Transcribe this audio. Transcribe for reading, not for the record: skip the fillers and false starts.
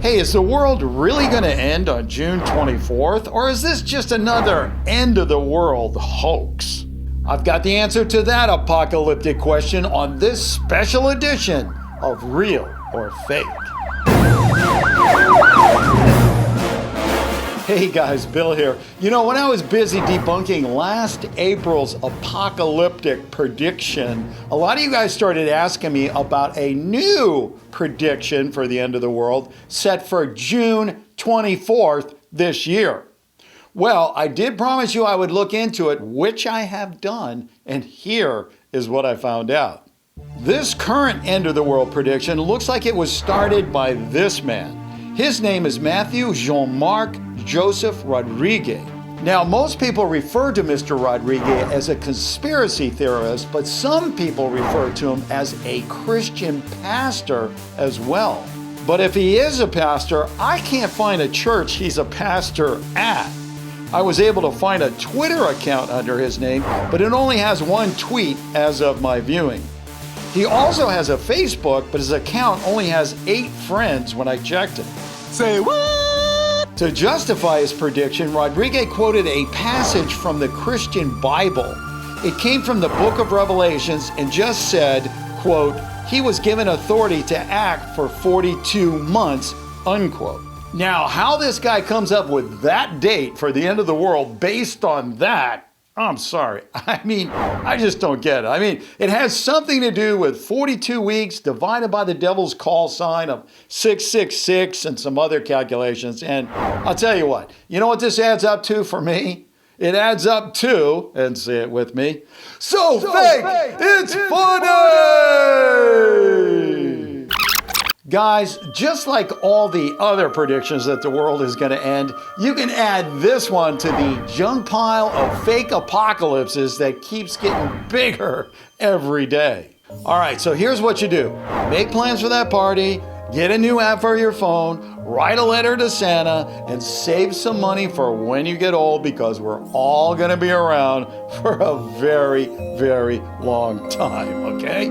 Hey, is the world really going to end on June 24th, or is this just another end of the world hoax? I've got the answer to that apocalyptic question on this special edition of Real or Fake. Hey guys, Bill here. You know, when I was busy debunking last April's apocalyptic prediction, a lot of you guys started asking me about a new prediction for the end of the world set for June 24th this year. Well, I did promise you I would look into it, which I have done, and here is what I found out. This current end of the world prediction looks like it was started by this man. His name is Matthew Jean-Marc Joseph Rodriguez. Now, most people refer to Mr. Rodriguez as a conspiracy theorist, but some people refer to him as a Christian pastor as well. But if he is a pastor, I can't find a church he's a pastor at. I was able to find a Twitter account under his name, but it only has one tweet as of my viewing. He also has a Facebook, but his account only has 8 friends when I checked it. Say what? To justify his prediction, Rodriguez quoted a passage from the Christian Bible. It came from the book of Revelations and just said, quote, he was given authority to act for 42 months, unquote. Now, how this guy comes up with that date for the end of the world based on that, I'm sorry. I just don't get it. It has something to do with 42 weeks divided by the devil's call sign of 666 and some other calculations. And I'll tell you what this adds up to for me? It adds up to, and say it with me, so fake, it's funny! Guys, just like all the other predictions that the world is going to end, you can add this one to the junk pile of fake apocalypses that keeps getting bigger every day. All right, so here's what you do. Make plans for that party, get a new app for your phone, write a letter to Santa, and save some money for when you get old, because we're all going to be around for a very, very long time, okay?